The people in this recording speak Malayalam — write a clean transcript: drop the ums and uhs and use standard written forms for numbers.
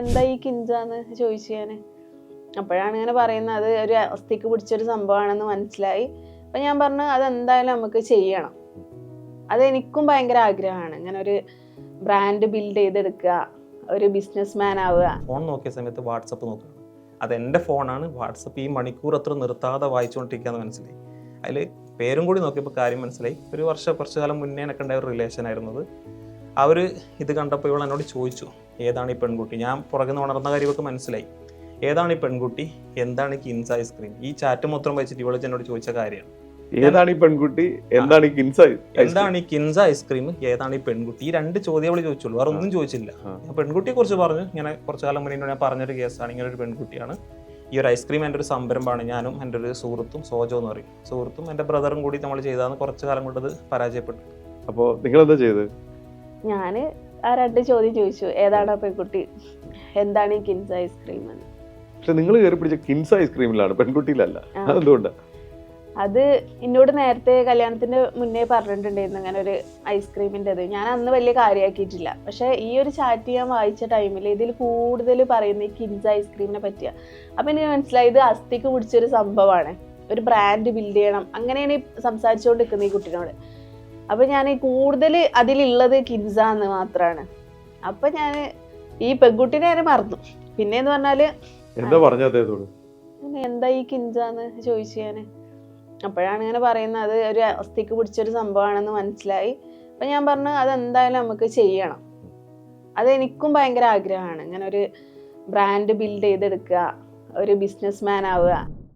എന്താ ഈ കിൻസാന്ന് ചോദിച്ചു ഞാൻ. അപ്പോഴാണ് ഇങ്ങനെ പറയുന്നത് അത് ഒരു അസ്ഥിക്ക് പിടിച്ചൊരു സംഭവമാണെന്ന് മനസ്സിലായി. അപ്പം ഞാൻ പറഞ്ഞു അതെന്തായാലും നമുക്ക് ചെയ്യണം. അതെനിക്കും ഭയങ്കര ആഗ്രഹമാണ്, ഇങ്ങനെ ഒരു ബ്രാൻഡ് ബിൽഡ് ചെയ്തെടുക്കുക, ഒരു ബിസിനസ് മാൻ ആവുക. ഫോൺ നോക്കിയ സമയത്ത് വാട്സപ്പ് നോക്കുകയാണ്. അത് എൻ്റെ ഫോണാണ്. വാട്സപ്പ് ഈ മണിക്കൂർ അത്ര നിർത്താതെ വായിച്ചുകൊണ്ടിരിക്കുകയെന്ന് മനസ്സിലായി. അതിൽ പേരും കൂടി നോക്കിയപ്പോൾ കാര്യം മനസ്സിലായി. കുറച്ചു കാലം മുന്നേ എനിക്ക് ഉണ്ടായ ഒരു റിലേഷൻ ആയിരുന്നത്. അവർ ഇത് കണ്ടപ്പോൾ ഇവൾ എന്നോട് ചോദിച്ചു, ഏതാണ് ഈ പെൺകുട്ടി? ഞാൻ പുറകെ നിന്ന് ഉണർന്ന കാര്യം ഇവൾക്ക് മനസ്സിലായി. ഏതാണ് ഈ പെൺകുട്ടി, എന്താണ് ഈ കിൻസ് ഐസ്ക്രീം? ഈ ചാറ്റ് മൊത്തം വെച്ചിട്ട് ഇവൾ എന്നോട് ചോദിച്ച കാര്യമാണ്, ഏതാണ് ഈ പെൺകുട്ടി, എന്താണ് ഈ കിൻസ് ഐസ്ക്രീം, ഏതാണ് ഈ പെൺകുട്ടി? ഈ രണ്ട് ചോദ്യം അവള് ചോദിച്ചുള്ളൂ, വേറെ ഒന്നും ചോദിച്ചില്ല. ഞാൻ പെൺകുട്ടിയെ കുറിച്ച് പറഞ്ഞു. ഇങ്ങനെ കുറച്ചു കാലം മുന്നേ ഞാൻ പറഞ്ഞൊരു കേസാണ്, ഇങ്ങനെ ഒരു പെൺകുട്ടിയാണ്. ഈ ഒരു ഐസ്ക്രീം എൻ്റെ ഒരു സംരംഭമാണ്. ഞാനും എൻ്റെ ഒരു സുഹൃത്തും, സോജോ എന്ന് പറയും, സുഹൃത്തും എൻ്റെ ബ്രദറും കൂടി നമ്മൾ ചെയ്താന്ന് കുറച്ചു കാലം കൊണ്ട് അത് പരാജയപ്പെട്ടു. അപ്പോൾ നിങ്ങൾ എന്താ ചെയ്തത്? ഞാൻ ആ രണ്ട് ചോദ്യം ചോദിച്ചു, ഏതാണ് ആ പെൺകുട്ടി, എന്താണ് ഈ കിൻസ് ഐസ്ക്രീം എന്ന്. പക്ഷെ നിങ്ങൾ കയറി പിടിച്ച കിൻസ് ഐസ്ക്രീമിലാണ്, പെൺകുട്ടിയിലല്ല. അതെന്തുകൊണ്ടാണ്? അത് എന്നോട് നേരത്തെ കല്യാണത്തിന് മുന്നേ പറഞ്ഞിട്ടുണ്ടായിരുന്നു അങ്ങനെ ഒരു ഐസ്ക്രീമിൻ്റെ അത്. ഞാൻ അന്ന് വലിയ കാര്യമാക്കിയിട്ടില്ല. പക്ഷേ ഈ ഒരു ചാറ്റ് ഞാൻ വായിച്ച ടൈമിൽ ഇതിൽ കൂടുതൽ പറയുന്ന ഈ കിൻസ് ഐസ്ക്രീമിനെ പറ്റിയാണ്. അപ്പം എനിക്ക് മനസ്സിലായി ഇത് അസ്ഥിക്ക് പിടിച്ചൊരു സംഭവമാണ്, ഒരു ബ്രാൻഡ് ബിൽഡ് ചെയ്യണം, അങ്ങനെയാണ് ഈ സംസാരിച്ചുകൊണ്ട് നിൽക്കുന്നത് ഈ കുട്ടീനോട്. അപ്പം ഞാൻ കൂടുതൽ അതിലുള്ളത് കിൻസാന്ന് മാത്രമാണ്. അപ്പം ഞാൻ ഈ പെൺകുട്ടീനെ ഞാൻ മറന്നു. പിന്നെയെന്ന് പറഞ്ഞാൽ എന്താ പറഞ്ഞ അദ്ദേഹത്തോട്, എന്താ ഈ കിൻസാന്ന് ചോദിച്ചു ഞാൻ. അപ്പോഴാണ് ഇങ്ങനെ പറയുന്നത് അത് ഒരു അസ്ഥിക്ക് പിടിച്ചൊരു സംഭവമാണെന്ന് മനസ്സിലായി. അപ്പം ഞാൻ പറഞ്ഞു അതെന്തായാലും നമുക്ക് ചെയ്യണം. അതെനിക്കും ഭയങ്കര ആഗ്രഹമാണ്, ഇങ്ങനെ ഒരു ബ്രാൻഡ് ബിൽഡ് ചെയ്തെടുക്കുക, ഒരു ബിസിനസ് മാൻ ആവുക.